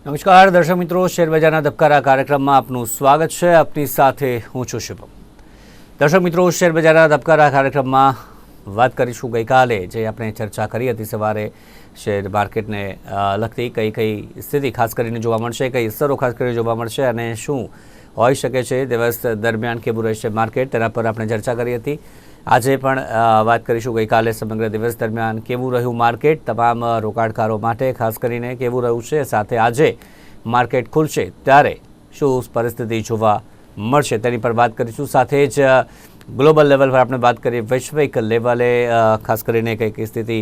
નમસ્કાર દર્શક મિત્રો, શેરબજારના ધબકારા કાર્યક્રમમાં આપનું સ્વાગત છે. આપની સાથે હું છું શુભમ. દર્શક મિત્રો, શેરબજારના ધબકારા કાર્યક્રમમાં વાત કરીશું ગઈકાલે જે આપણે ચર્ચા કરી હતી સવારે શેર માર્કેટને લગતી કઈ સ્થિતિ ખાસ કરીને જોવા મળશે, કઈ અસરો ખાસ કરીને જોવા મળશે અને શું હોઈ શકે છે દિવસ દરમિયાન કેવું રહેશે માર્કેટ, તેના પર આપણે ચર્ચા કરી હતી. આજે પણ વાત કરીશું ગઈકાલે સમગ્ર દિવસ દરમિયાન કેવું રહ્યું માર્કેટ, તમામ રોકાણકારો માટે ખાસ કરીને કેવું રહ્યું છે, સાથે આજે માર્કેટ ખુલશે ત્યારે શું પરિસ્થિતિ જોવા મળશે તેની પર વાત કરીશું. સાથે જ ગ્લોબલ લેવલ પર આપણે વાત કરીએ, વૈશ્વિક લેવલે ખાસ કરીને કઈ સ્થિતિ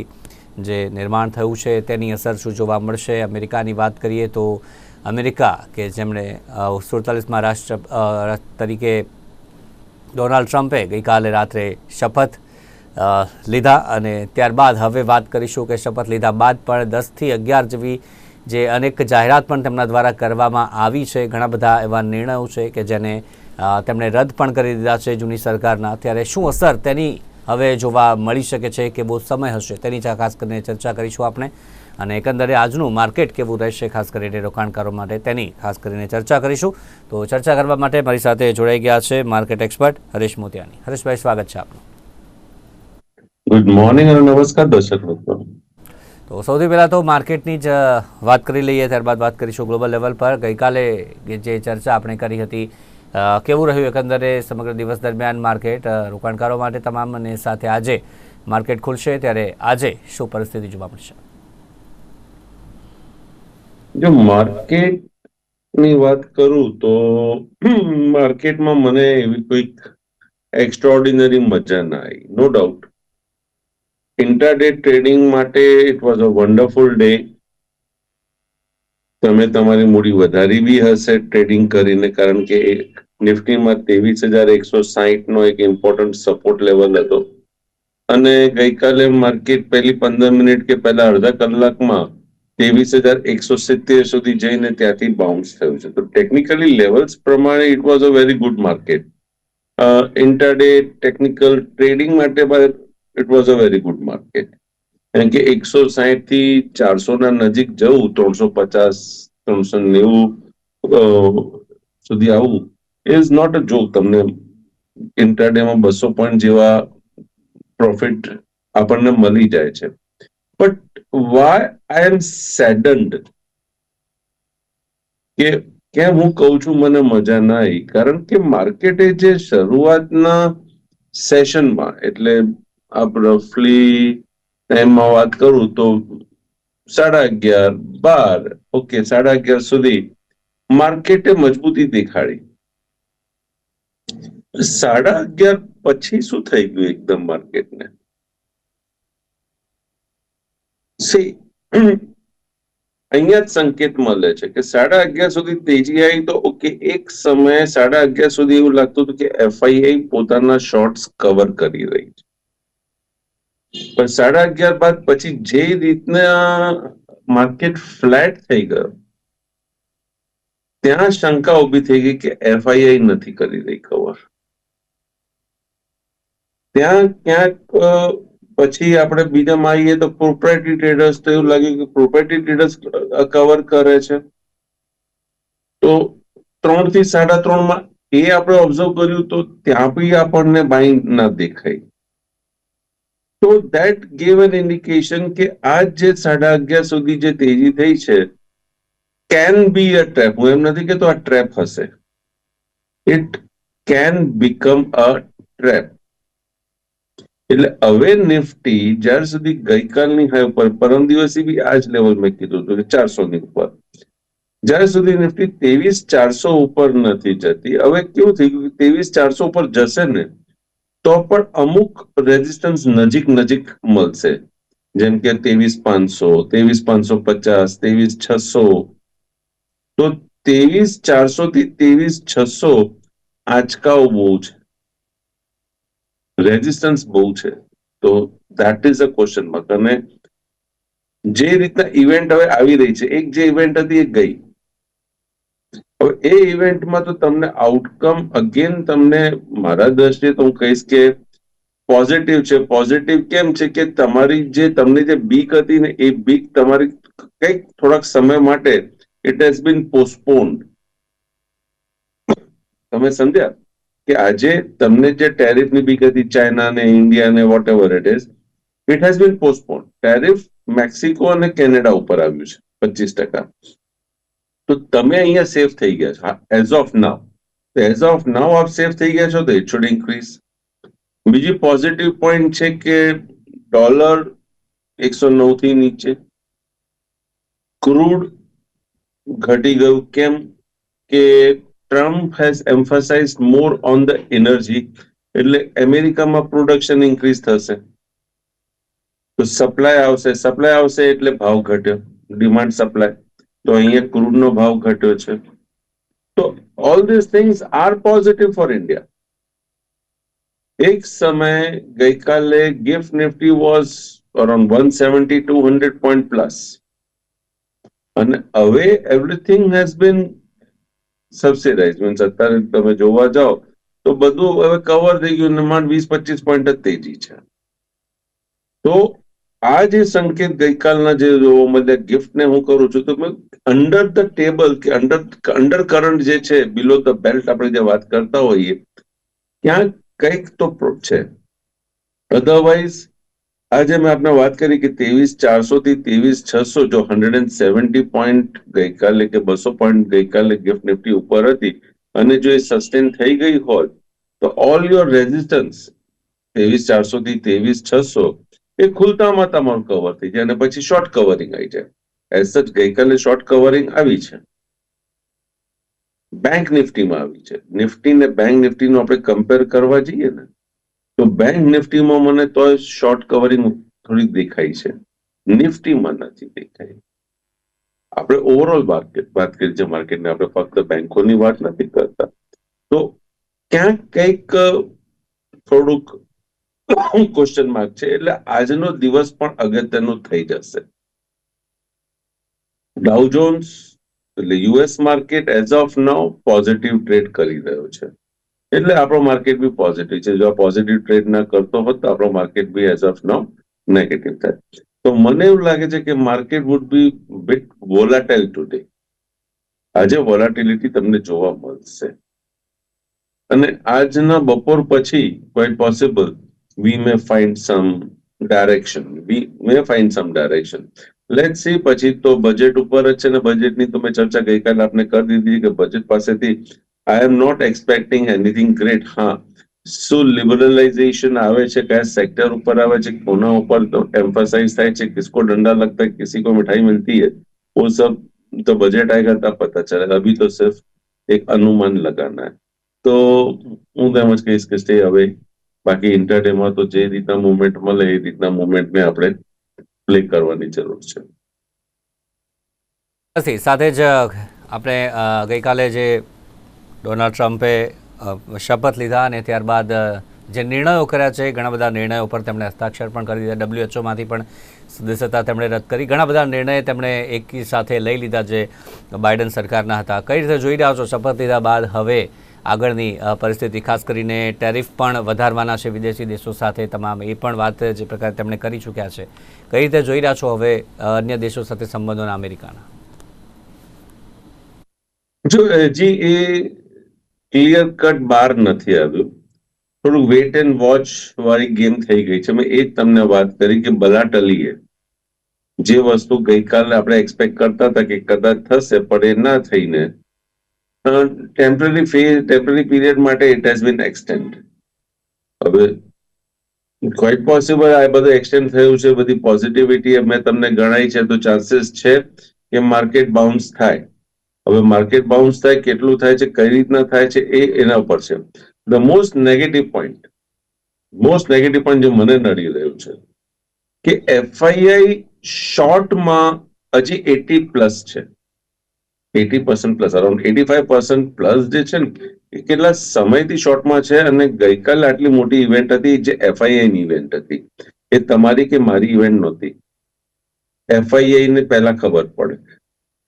જે નિર્માણ થયું છે તેની અસર શું જોવા મળશે. અમેરિકાની વાત કરીએ તો અમેરિકા કે જેમણે 47મા રાષ્ટ્ર તરીકે ડોનાલ્ડ ટ્રમ્પે ગઈકાલે રાત્રે શપથ લીધા અને ત્યારબાદ હવે વાત કરીશું કે શપથ લીધા બાદ પણ 10થી 11 જેવી જે અનેક જાહેરાત પણ તેમના દ્વારા કરવામાં આવી છે. ઘણા બધા એવા નિર્ણયો છે કે જેને તેમણે રદ પણ કરી દીધા છે જૂની સરકારના. ત્યારે શું અસર તેની હવે જોવા મળી શકે છે કે બહુ સમય હશે તેની ખાસ કરીને ચર્ચા કરીશું આપણે. અને એકંદરે આજનું માર્કેટ કેવું રહેશે ખાસ કરીને રોકાણકારો માટે તેની ખાસ કરીને ચર્ચા કરીશું. તો ચર્ચા કરવા માટે મારી સાથે જોડાઈ ગયા છે માર્કેટ એક્સપર્ટ હરેશ મોતિયાની. હરેશભાઈ, સ્વાગત છે આપનું. ગુડ મોર્નિંગ અને નમસ્કાર દર્શક મિત્રો. તો સૌથી પહેલાં તો માર્કેટની જ વાત કરી લઈએ, ત્યારબાદ વાત કરીશું ગ્લોબલ લેવલ પર. ગઈકાલે જે ચર્ચા આપણે કરી હતી કેવું રહ્યું એકંદરે સમગ્ર દિવસ દરમિયાન માર્કેટ રોકાણકારો માટે તમામ, અને સાથે આજે માર્કેટ ખુલશે ત્યારે આજે શું પરિસ્થિતિ જોવા મળશે? જો માર્કેટની વાત કરું તો માર્કેટમાં મને એવી કોઈક એક્સ્ટ્રાઓર્ડિનરી મજા ના આવી, નો ડાઉટ. ઇન્ટ્રાડે ટ્રેડિંગ માટે it was a wonderful day. તમે તમારી મૂડી વધારી બી હશે ટ્રેડિંગ કરીને, કારણ કે નિફ્ટીમાં 23,160 નો એક ઇમ્પોર્ટન્ટ સપોર્ટ લેવલ હતો અને ગઈકાલે માર્કેટ પહેલી 15 મિનિટ કે પહેલા અડધા કલાકમાં 23,170 સુધી જઈને ત્યાંથી બાઉન્સ થયું છે. તો ટેકનિકલી લેવલ્સ પ્રમાણે it was a very good market. Intraday technical trading માટે it was a very good market. કારણ કે 160 થી 400 ના નજીક જવું, 350 390 સુધી આવવું ઇઝ નોટ અ જોક. તમને ઇન્ટરડેમાં 200 પોઈન્ટ જેવા પ્રોફિટ આપણને મળી જાય છે. But why I am saddened કે કેમ હું કહું છું મને મજા ના આવી, કારણ કે માર્કેટે જે શરૂઆતના સેશનમાં, એટલે આપ રફલી ટાઈમમાં વાત કરું તો 11:30 12, ઓકે 11:30 સુધી માર્કેટે મજબૂતી દેખાડી. 11:30 પછી શું થઈ ગયું એકદમ માર્કેટને? અહીંયા જ સંકેત મળે છે કે 11:30 સુધી તેજી આવી તો ઓકે, એક સમયે 11:30 સુધી એવું લાગતું હતું કે એફઆઈઆઈ પોતાના શોર્ટ્સ કવર કરી રહી છે. પણ 11:30 બાદ પછી જે રીતના માર્કેટ ફ્લેટ થઈ ગયો, ત્યાં શંકા ઉભી થઈ ગઈ કે એફઆઈઆઈ નથી કરી રહી કવર. ત્યાં ક્યાંક પછી આપણે બીજામાં આવીએ તો પ્રોપર્ટી ટ્રેડર્સ, તો એવું લાગ્યું કે પ્રોપર્ટી ટ્રેડર્સ કવર કરે છે. તો 3 થી 3:30 એ આપણે ઓબ્ઝર્વ કર્યું તો ત્યાં બી આપણને બાઇંગ ના દેખાય. તો દેટ ગેવ એન ઇન્ડિકેશન કે આ જે 11:30 સુધી જે તેજી થઈ છે કેન બી અ ટ્રેપ. હું એમ નથી કહેતો આ ટ્રેપ હશે, it can become a trap. એટલે હવે નિફ્ટી જ્યાર સુધી ગઈકાલની હાઈ ઉપર, પરમ દિવસે બી આ જ લેવલ મેં કીધું હતું કે 400 ની ઉપર, જ્યાં સુધી નિફ્ટી 23,400 ઉપર નથી જતી. હવે કેવું થઈ ગયું, 23,400 ઉપર જશે ને તો પણ અમુક રેઝિસ્ટન્સ નજીક મળશે, જેમ કે 23,500, 23,550, 23,600. તો 23,400 થી 23,600 આંચકાઓ બહુ છે, રેઝિસ્ટન્સ બહુ છે. તો that is a question mark. અને જે રીતના ઇવેન્ટ હવે આવી રહી છે, એક જે ઇવેન્ટ હતી એ ગઈ. હવે એ ઇવેન્ટમાં તો તમને આઉટકમ અગેન તમને મારા દ્રષ્ટિએ તો હું કહીશ કે પોઝિટિવ છે. પોઝિટિવ કેમ છે કે તમારી જે તમને જે બીક હતી ને, એ બીક તમારી કંઈક થોડાક સમય માટે ઇટ હેઝ બીન પોસ્ટપોન્ડ. તમે સમજ્યા કે આજે તમને જે ટેરિફની બીક હતી ચાઇના ને ઇન્ડિયા ને whatever it is, it has been postponed. Tariff Mexico અને કેનેડા ઉપર આવ્યું છે 25%. તો તમે અહીંયા સેફ થઈ ગયા છો as of now. As of નાવ આપ સેફ થઈ ગયા છો તો ઇટ શુડ ઇન્ક્રીઝ. બીજી પોઝિટિવ પોઈન્ટ છે કે ડોલર 109 થી નીચે, ક્રૂડ ઘટી ગયું. કેમ કે Trump has emphasised more on the energy, એટલે અમેરિકામાં પ્રોડક્શન ઇન્ક્રીઝ થશે તો સપ્લાય આવશે એટલે ભાવ ઘટ્યો, ડિમાન્ડ સપ્લાય. તો અહીંયા ક્રૂડનો ભાવ ઘટ્યો છે. તો all this things are positive for India. એક સમય ગઈકાલે gift nifty was around 170-200 point plus, અને હવે everything has been subsidise. Means અત્યારે તમે જોવા જાઓ તો બધું હવે કવર થઈ ગયું ને માંડ 20-25 પોઈન્ટ જ તેજી છે. તો આ જે સંકેત ગઈકાલના જે જોવા મળ્યા ગિફ્ટને હું કરું છું, તો અંડર ધ ટેબલ કે અંડર કરંટ જે છે, બિલો ધ બેલ્ટ આપણે જે વાત કરતા હોઈએ, ક્યાંક કંઈક તો છે. અધરવાઇઝ આજે મેં આપને વાત કરી કે 23,400 થી 23,600, જો 170 પોઈન્ટ ગઈકાલે કે 200 પોઈન્ટ ગઈકાલે ગિફ્ટ નિફ્ટી ઉપર હતી અને જો એ સસ્ટેન થઈ ગઈ હોત તો ઓલ યોર રેઝિસ્ટન્સ 23,400 થી 23,600 એ ખુલતામાં તમારું કવર થઈ જાય અને પછી શોર્ટ કવરિંગ આવી જાય. એઝ સચ ગઈકાલે શોર્ટ કવરિંગ આવી છે. બેંક નિફ્ટીમાં આવી છે. નિફ્ટી ને બેંક નિફ્ટીનું આપણે કમ્પેર કરવા જઈએ ને તો બેંક નિફ્ટીમાં મને તો શોર્ટ કવરિંગ થોડીક દેખાય છે, નિફ્ટીમાં નથી દેખાય. આપણે ઓવરઓલ વાત કરી છે માર્કેટને, આપણે ફક્ત બેંકોની વાત નથી કરતા. તો ક્યાંક કંઈક થોડુંક ક્વેશ્ચન માર્ક છે. એટલે આજનો દિવસ પણ અગત્યનો થઈ જશે. ડાઉ જોન્સ એટલે US market as of now positive trade કરી રહ્યો છે, એટલે આપણો માર્કેટ બી પોઝિટિવ છે. જો આ પોઝિટિવ ટ્રેડ ના કરતો હોત તો આપણો market be as of now negative થાય. તો મને એવું લાગે છે કે market would be bit volatile today. આજે વોલાટિલિટી તમને જોવા મળશે અને આજના બપોર પછી quite possible we may find some direction. Let's see. પછી તો બજેટ ઉપર જ છે ને બજેટની તો મેં ચર્ચા ગઈકાલે આપણે કરી દીધી કે બજેટ પાસેથી I am not expecting anything great. હા, શું લિબરલાઇઝેશન આવે છે, કયા સેક્ટર ઉપર આવે છે, કોના ઉપર એમ્ફસાઇઝ થાય છે, કિસકો ડંડા लगता है, किसी को मिठाई मिलती है, वो सब तो बजट आएगा तब पता चलेगा. अभी तो सिर्फ एक अनुमान लगाना है. તો હું તો એમ જ કહીશ કે સ્ટે અવે. બાકી ઇન્ટરડેમાં તો જે રીતના મુવમેન્ટ મળે એ રીતના મુવમેન્ટને આપણે પ્લે કરવાની જરૂર છે. સાથે જ આપણે ગઈકાલે જે ડોનાલ્ડ ટ્રમ્પે શપથ લીધા અને ત્યારબાદ જે નિર્ણયો કર્યા છે, ઘણા બધા નિર્ણયો પર તેમણે હસ્તાક્ષર પણ કરી દીધા. WHO પણ સદસ્યતા તેમણે રદ કરી. ઘણા બધા નિર્ણય તેમણે એકી સાથે લઈ લીધા જે બાઇડન સરકારના હતા. કઈ રીતે જોઈ રહ્યા છો શપથ લીધા બાદ હવે આગળની પરિસ્થિતિ? ખાસ કરીને ટેરિફ પણ વધારવાના છે વિદેશી દેશો સાથે તમામ, એ પણ વાત જે પ્રકારે તેમણે કરી ચૂક્યા છે. કઈ રીતે જોઈ રહ્યા છો હવે અન્ય દેશો સાથે સંબંધોના અમેરિકાના? જો હજી એ ક્લિયર કટ બહાર નથી આવ્યું. થોડું વેટ એન્ડ વોચ વાળી ગેમ થઈ ગઈ છે. મેં એ જ તમને વાત કરી કે બલાટલીએ જે વસ્તુ ગઈકાલે આપણે એક્સપેક્ટ કરતા હતા કે કદાચ થશે પણ એ ના થઈને ટેમ્પરરી પીરિયડ માટે ઇટ હેઝ બીન એક્સટેન્ડ. હવે ક્વાઇટ પોસિબલ આ બધું એક્સટેન્ડ થયું છે, બધી પોઝિટિવિટી મેં તમને ગણાઈ છે, તો ચાન્સીસ છે કે માર્કેટ બાઉન્સ થાય. હવે માર્કેટ બાઉન્સ થાય, કેટલું થાય છે, કઈ રીતના થાય છે, એ એના ઉપર છે. ધ મોસ્ટ નેગેટિવ પોઈન્ટ જે મને નડી રહ્યું છે કે એફઆઈઆઈ શોર્ટમાં હજી 80+ છે, 80% પ્લસ, અરાઉન્ડ 85% પ્લસ જે છે ને એ કેટલા સમયથી શોર્ટમાં છે. અને ગઈકાલે આટલી મોટી ઇવેન્ટ હતી જે એફઆઈઆઈ ની ઇવેન્ટ હતી, એ તમારી કે મારી ઇવેન્ટ નહોતી. એફઆઈઆઈ ને પહેલા ખબર પડે.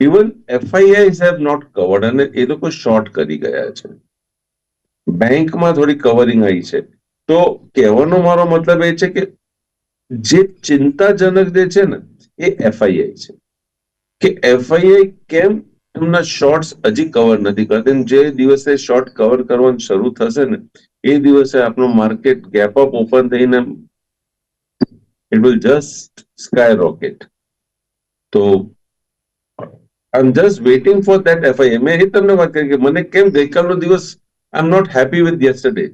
Even FII have not covered અને એ લોકો શોર્ટ કરી ગયા છે. બેંકમાં થોડી કવરિંગ આવી છે. તો કહેવાનો મારો મતલબ એ છે કે જે ચિંતાજનક જે છે ને એ એફઆઈઆઈ છે કે એફઆઈઆઈ કેમ એમના શોર્ટ્સ હજી કવર નથી કરતા. જે દિવસે શોર્ટ કવર કરવાનું શરૂ થશે ને એ દિવસે આપણું માર્કેટ ગેપ અપ ઓપન થઈને it will just skyrocket. તો I am just waiting for that FI. મેં એ તમને વાત કરી કે મને કેમ ગઈકાલનો દિવસ I am not happy with yesterday.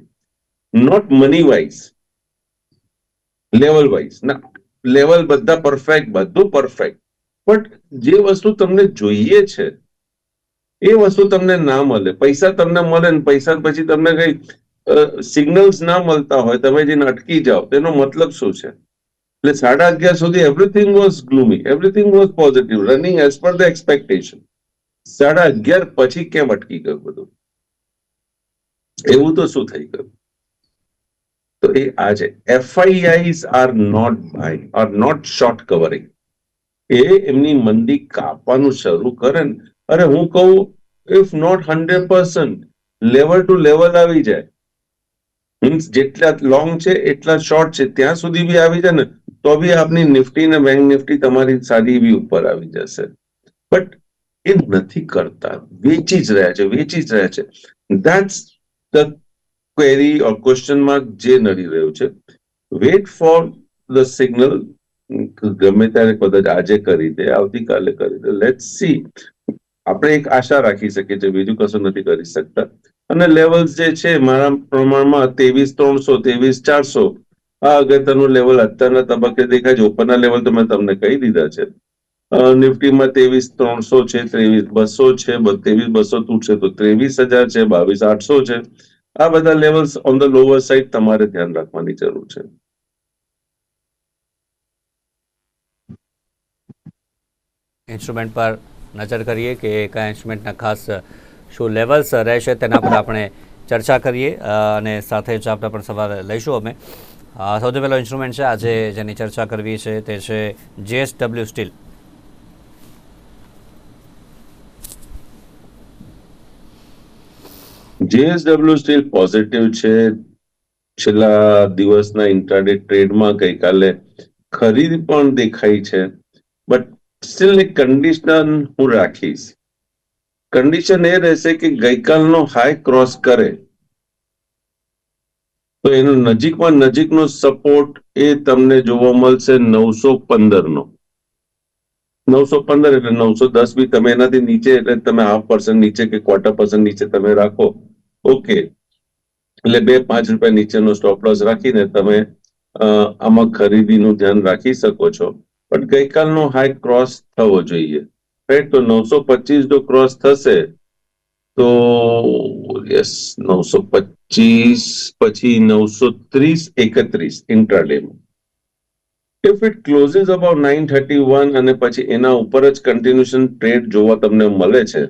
Not money wise, level wise. ના, લેવલ બધા પરફેક્ટ, બધું પરફેક્ટ, બટ જે વસ્તુ તમને જોઈએ છે એ વસ્તુ તમને ના મળે. પૈસા તમને મળે ને પૈસા પછી તમને કઈ સિગ્નલ્સ ના મળતા હોય, તમે જઈને અટકી જાઓ, તેનો મતલબ શું છે? એટલે 11:30 સુધી everything was gloomy, everything was positive, running as per the expectation. 11:30 પછી કેમ અટકી ગયું બધું? એવું તો શું થઈ ગયું? તો એ આ છે. FIIs are not buying, are not short covering. એ એમની મંદી કાપવાનું શરૂ કરે ને, અરે હું કહું if not 100%, level to level આવી જાય, મીન્સ જેટલા લોંગ છે એટલા શોર્ટ છે ત્યાં સુધી બી આવી જાય ને તો બી આપની નિફ્ટી ને બેંક નિફ્ટી તમારી સારી એવી ઉપર આવી જશે. બટ એ નથી કરતા, વેચી જ રહ્યા છે, વેચી જ રહ્યા છે. That's the query or question mark જે નડી રહ્યું છે. Wait for the signal. ગમે ત્યારે કદાચ આજે કરી દે, આવતીકાલે કરી દે, લેટ્સ સી. આપણે એક આશા રાખી શકીએ છીએ, બીજું કશું નથી કરી શકતા. અને લેવલ્સ જે છે મારા પ્રમાણમાં 23,300, 23,400 આ અગત્યનું લેવલ અત્યારના તબક્કે દેખાય છે. ઉપરના લેવલ તો મેં તમને કહી દીધા છે. નિફ્ટીમાં 23,300 છે, 23,200 છે, 23,200 તૂટશે તો 23,000 છે, 22,800 છે. આ બધા levels on the lower side તમારે ધ્યાન રાખવાની જરૂર છે. ઇન્સ્ટ્રુમેન્ટ પર નજર કરીએ કે કયા ઇન્સ્ટ્રુમેન્ટના ખાસ શું લેવલ્સ રહેશે તેના પર આપણે ચર્ચા કરીએ અને સાથે જ આપણે પણ સવાલ લઈશું અમે. સૌથી પહેલો ઇન્સ્ટ્રુમેન્ટ છે આજે જેની ચર્ચા કરવી છે તે છે JSW steel. JSW steel positive છે. છેલ્લા દિવસના ઇન્ટ્રાડે ટ્રેડમાં ગઈકાલે ખરીદી પણ દેખાઈ છે, બટ સ્ટીલ એક કન્ડિશન હું રાખીશ. કન્ડિશન એ રહેશે કે ગઈકાલનો હાઈ ક્રોસ કરે તો એનો નજીકમાં નજીકનો સપોર્ટ એ તમને જોવા મળશે 915 નો. 915 એટલે 910 બી તમે એનાથી નીચે એટલે તમે 0.5% નીચે કે 0.25% નીચે તમે રાખો, ઓકે. એટલે 2-5 રૂપિયા નીચેનો સ્ટોપ લોસ રાખીને તમે આમાં ખરીદીનું ધ્યાન રાખી શકો છો. બટ ગઈકાલનો હાઈ ક્રોસ થવો જોઈએ, રાઈટ? તો 925 જો ક્રોસ થશે તો યસ 925 પછી 930-31 ઇન્ટ્રાડેમાં. ઇફ ઇટ ક્લોઝિસ અબાઉટ 931 અને પછી એના ઉપર જ કન્ટિન્યુએશન ટ્રેડ જોવા તમને મળે છે,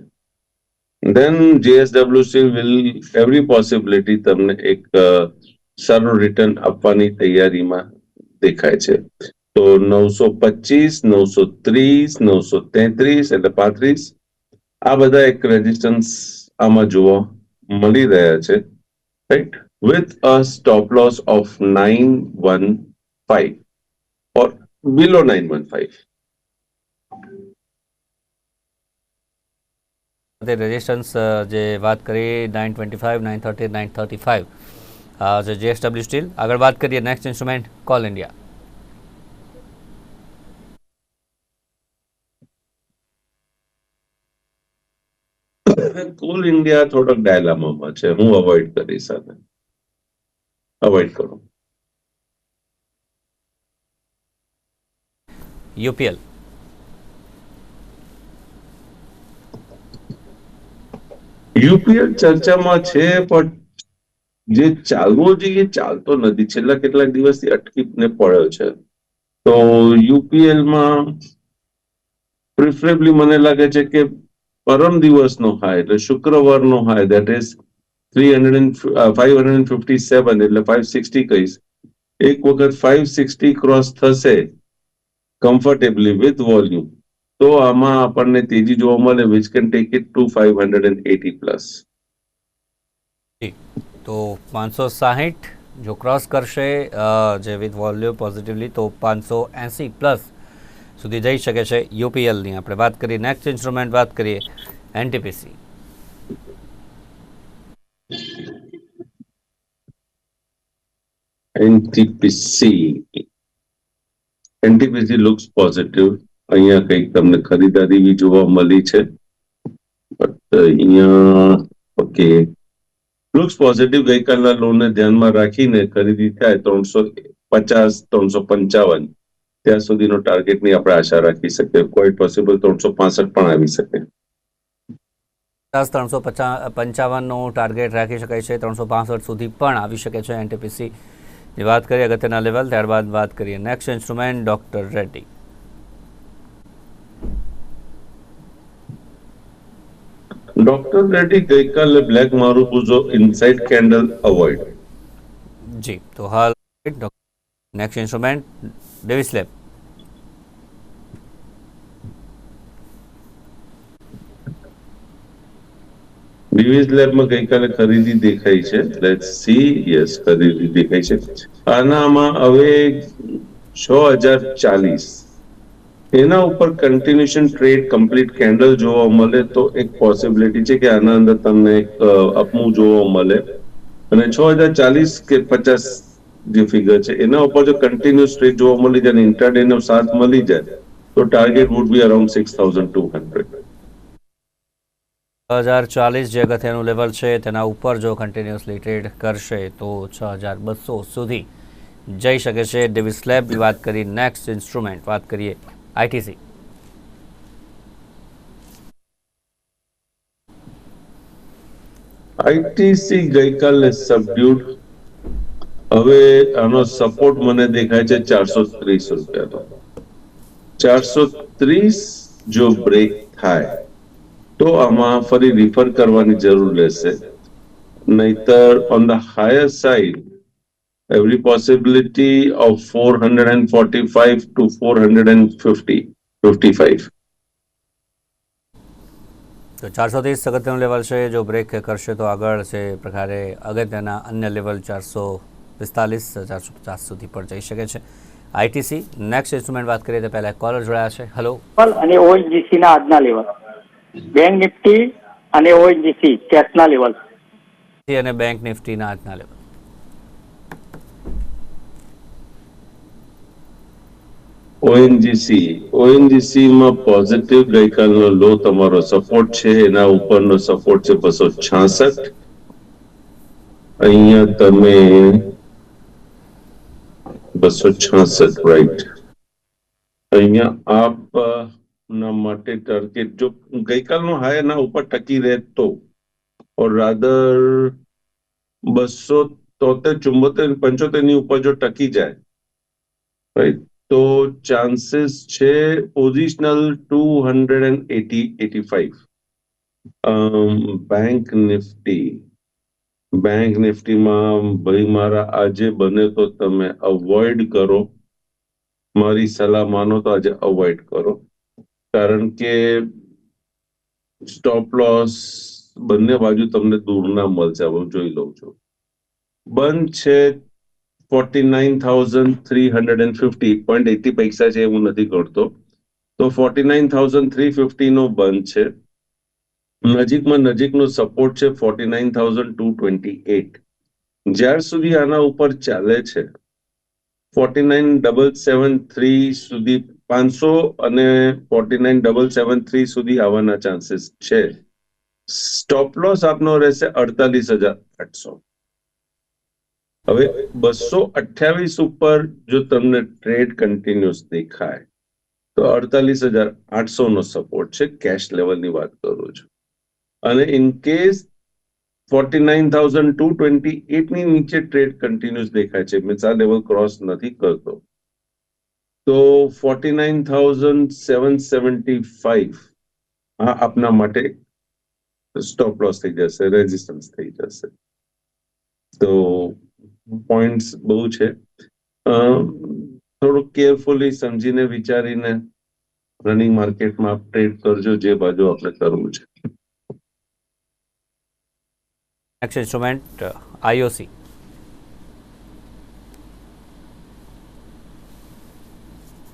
then JSW Steel will every possibility તમને એક સારું રિટર્ન આપવાની તૈયારીમાં દેખાય છે. તો 925, 930, 933 એટલે 35 આ બધા એક રેઝિસ્ટન્સ આમાં જોવા મળી રહ્યા છે, right? With a stop loss of 915 or below 915. Resistance જે વાત કરીએ 925, 930, 935 જે JSW સ્ટીલ. આગળ વાત કરીએ next instrument call India. Call India થોડોક ડાયલામામાં છે, હું અવોઇડ કરીશ, આને અવોઇડ કરો. UPL. યુપીએલ ચર્ચામાં છે પણ જે ચાલવો જોઈએ ચાલતો નથી. છેલ્લા કેટલાક દિવસથી અટકીને પડ્યો છે. તો યુપીએલમાં પ્રિફરેબલી મને લાગે છે કે પરમ દિવસનો હાઈ એટલે શુક્રવારનો હાઈ દેટ ઇઝ 557 એટલે 560 કહીશ. એક વખત 560 ક્રોસ થશે કમ્ફર્ટેબલી વિથ વોલ્યુમ તો આમાં આપણને તેજી જોવા મળે, which can take it to 580 plus. તો 560 જો ક્રોસ કરશે જે વિથ વોલ્યુમ પોઝિટિવલી તો 580 પ્લસ સુધી જઈ શકે છે યુપીએલની. આપણે વાત કરીએ નેક્સ્ટ ઇન્સ્ટ્રુમેન્ટ વાત કરીએ એનટીપીસી? NTPC looks positive. અહીંયા કંઈક તમને ખરીદારી બી જોવા મળી છે, બટ અહીંયા ઓકે લુક્સ પોઝિટિવ. ગઈકાલના લોનને ધ્યાનમાં રાખીને ખરીદી થાય 350, 355 ત્યાં સુધીનો ટાર્ગેટની આપણે આશા રાખી શકીએ. ક્વાઇટ પોસિબલ 365 પણ આવી શકે. 355નો ટાર્ગેટ રાખી શકાય છે, 365 સુધી પણ આવી શકે છે એનટીપીસી. જે વાત કરીએ અગત્યના લેવલ, ત્યારબાદ વાત કરીએ next instrument doctor Reddy. Doctor Reddy ગઈકાલે બ્લેક મારુપુઝો ઇનસાઇડ કેન્ડલ અવોઇડ. જી, તો હાલ next instrument Davis lab. DVS લેબમાં ગઈકાલે ખરીદી દેખાઈ છે. Let's see. યસ, ખરીદી દેખાઈ છે. આનામાં હવે 6040 એના ઉપર કન્ટિન્યુએશન ટ્રેડ કમ્પ્લીટ કેન્ડલ જોવા મળે તો એક પોસિબિલિટી છે કે આના અંદર તમને એક અપમૂવ જોવા મળે. અને 6040 કે 50 જે ફિગર છે એના ઉપર જો કન્ટિન્યુઅસ ટ્રેડ જોવા મળી જાય અને ઇન્ટ્રાડે નો સાથ મળી જાય તો ટાર્ગેટ વુડ બી અરાઉન્ડ 6200. 6040 જે અગત્યનું લેવલ છે તેના ઉપર જો કન્ટિન્યુઅસલી ટ્રેડ કરશે તો 6200 સુધી જઈ શકે છે. ડેવિસ લેબની વાત કરી. નેક્સ્ટ ઇન્સ્ટ્રુમેન્ટ વાત કરીએ આઈટીસી. આઈટીસી ગઈકાલે સબડ્યુડ. હવે આનો સપોર્ટ મને દેખાય છે 430 રૂપિયાનો. 430 જો બ્રેક થાય તો આમાં ફરી રિફર કરવાની જરૂર રહેશે. નહીતર on the higher side every possibility of 445 to 455. તો 430 અગત્યનું લેવલ છે. જો બ્રેક કરશે તો આગળ છે પ્રકારે અગત્યના અન્ય લેવલ 445, 450 સુધી પણ જઈ શકે છે આઈટીસી. નેક્સ્ટ ઇન્સ્ટ્રુમેન્ટ વાત કરીએ તો પહેલા કોલર જોડાયા છે. હેલો. અને ઓએનજીસી ના આજના લેવલ, બેંક નિફ્ટી અને ઓએનજીસી કેશના લેવલ અને બેંક નિફ્ટીના આજના લેવલ. ઓએનજીસી માં પોઝિટિવ. ગઈકાલનો લો તમારો સપોર્ટ છે, એના ઉપરનો સપોર્ટ છે 266. અહીંયા તમે 266 રાઈટ. અહીંયા આપ ના માટે ટાર્ગેટ જો ગઈકાલનો હાઈ ના ઉપર ટકી રહે તો ઓર રાધર 273, 74, 75 ની ઉપર જો ટકી જાય રાઈટ તો ચાન્સીસ છે પોઝિશનલ 285. બેંક નિફ્ટીમાં ભાઈ મારા આજે બને તો તમે અવોઇડ કરો. મારી સલાહ માનો તો આજે અવોઇડ કરો, કારણ કે સ્ટોપ લોસ બંને બાજુ તમને દૂરના મળશે. હું જોઈ લઉં છું. બંધ છે 49,350.80 પૈસા છે, હું નથી ગણતો. તો 49,350 નો બંધ છે. નજીકનો સપોર્ટ છે 49,228. જ્યાર સુધી આના ઉપર ચાલે છે 49,773 સુધી, 500 અને 49,773 સુધી આવવાના ચાન્સીસ છે. સ્ટોપ લોસ આપનો રહેશે 48,800. હવે 228 ઉપર જો તમને ટ્રેડ કન્ટિન્યુઅસ દેખાય તો 48,800 નો સપોર્ટ છે. કેશ લેવલની વાત કરું છું. અને ઇન કેસ 49,228 ની નીચે ટ્રેડ કન્ટિન્યુઅસ દેખાય છે, મીન્સ આ લેવલ ક્રોસ નથી કરતો, તો 49,775 આ આપના માટે સ્ટોપ લોસ થઈ જશે, રેઝિસ્ટન્સ થઈ જશે. તો પોઈન્ટ્સ બહુ છે. થોડુંક કેરફુલી સમજીને વિચારીને રનિંગ માર્કેટમાં આપ ટ્રેડ કરજો, જે બાજુ આપણે કરવું છે. Next instrument IOC.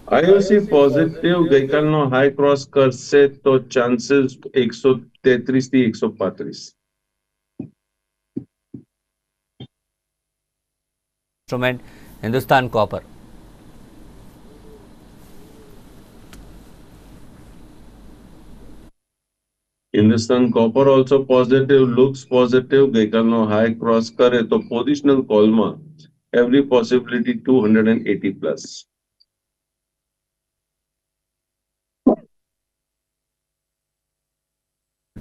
IOC positive ગઈકાલનો હાઈ ક્રોસ કરશે તો ચાન્સીસ 133 થી 135. Instrument Hindustan Copper. Hindustan Copper also positive, looks positive. ગઈકાલનો હાઈ ક્રોસ કરે તો પોઝિશનલ કોલમાં એવરી પોસિબિલિટી 280 પ્લસ.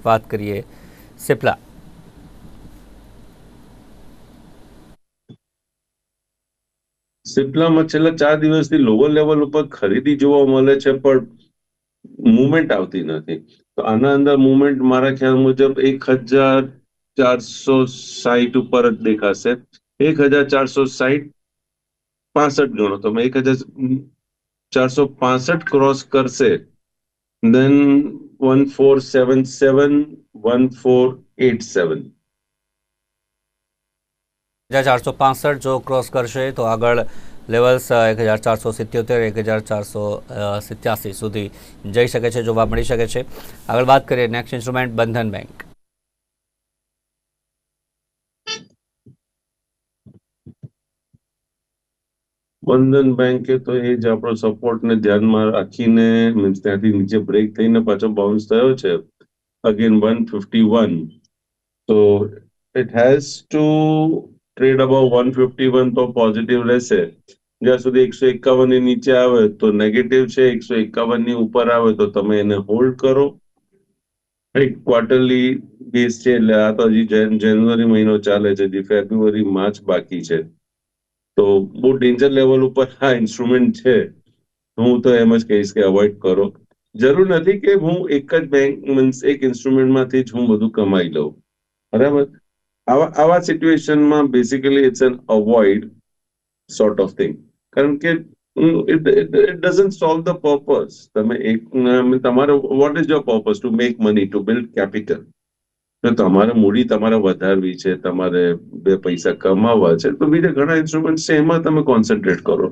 વાત કરીએ સિપ્લા. સિપ્લામાં છેલ્લા 4 દિવસથી લોવર લેવલ ઉપર ખરીદી જોવા મળે છે, પણ મુવમેન્ટ આવતી નથી. તો આના અંદર મુવમેન્ટ મારા ખ્યાલ મુજબ 1460 ઉપર જ દેખાશે. 1460 65 ગણો તમે, 1465 ક્રોસ કરશે, then 1477 1487. 1465 જો ક્રોસ કરશે તો આગળ લેવલ્સ 1477 1487 સુધી જઈ શકે છે, જોવા મળી શકે છે. આગળ વાત કરીએ નેક્સ્ટ ઇન્સ્ટ્રુમેન્ટ બંધન બેંક. બંધન બેંકે તો એ જ આપણો સપોર્ટને ધ્યાનમાં રાખીને મીન્સ ત્યાંથી નીચે બ્રેક થઈને પાછો બાઉન્સ થયો છે અગેન 151. તો it has two trade about 151 તો પોઝિટિવ રહેશે. જ્યાં સુધી 151 ની નીચે આવે તો નેગેટિવ છે, 151 ની ઉપર આવે તો તમે એને હોલ્ડ કરો. એક ક્વાર્ટરલી બેઝ છે, એટલે આ તો હજી જાન્યુઆરી મહિનો ચાલે છે, હજી ફેબ્રુઆરી માર્ચ બાકી છે. તો બહુ ડેન્જર લેવલ ઉપર આ ઇન્સ્ટ્રુમેન્ટ છે. હું તો એમ જ કહીશ કે અવોઇડ કરો. જરૂર નથી કે હું એક જ બેંક મીન્સ એક ઇન્સ્ટ્રુમેન્ટમાંથી જ હું બધું કમાઈ લઉં, બરાબર. આવા સિચ્યુએશનમાં basically it's an avoid sort of thing. કારણ કે it doesn't solve the purpose. તમે એક તમારે what is your purpose? To make money, to build capital. જો તમારે મૂડી તમારે વધારવી છે, તમારે 2 પૈસા કમાવા છે, તો બીજા ઘણા ઇન્સ્ટ્રુમેન્ટ છે એમાં તમે કોન્સન્ટ્રેટ કરો.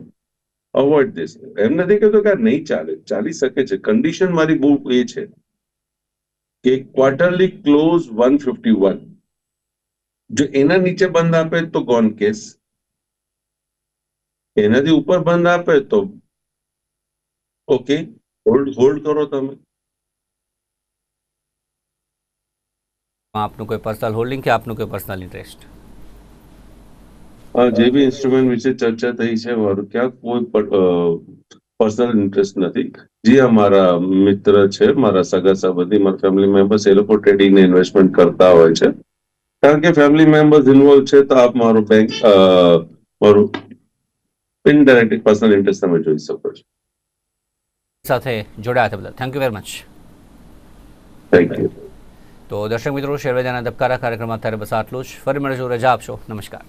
Avoid this. એમ નથી કહેતો કે આ નહીં ચાલે, ચાલી શકે છે. કન્ડિશન મારી બહુ એ છે કે ક્વાર્ટરલી ક્લોઝ 151, જો એના નીચે બંધ આપે તો ગોન કેસ, એનાથી ઉપર બંધ આપે તો ઓકે, હોલ્ડ કરો તમે. આપનું કોઈ પર્સનલ હોલ્ડિંગ કે આપનું કોઈ પર્સનલ ઇન્ટરેસ્ટ? જે બી ઇન્સ્ટ્રુમેન્ટ વિશે ચર્ચા થઈ છે, મારું ક્યાં કોઈ પર્સનલ ઇન્ટરેસ્ટ નથી. જે અમારા મિત્ર છે, મારા સગા સંબંધી, મારા ફેમિલી મેમ્બર્સ, એ લોકો ટ્રેડિંગ ને ઇન્વેસ્ટમેન્ટ કરતા હોય છે. કારણ કે ફેમિલી મેમ્બર્સ ઇન્વોલ્વ છે, તો આપ મારું બેંક મારું ઇનડાયરેક્ટ પર્સનલ ઇન્ટરેસ્ટ તમે જોઈ શકો છો. સાથે જોડાયા બદલ thank you very much. Thank you. તો દર્શક મિત્રો, શેરબજારના ધબકારા કાર્યક્રમમાં અત્યારે બસ આટલું જ. ફરી મળીશું. રજા આપશો. નમસ્કાર.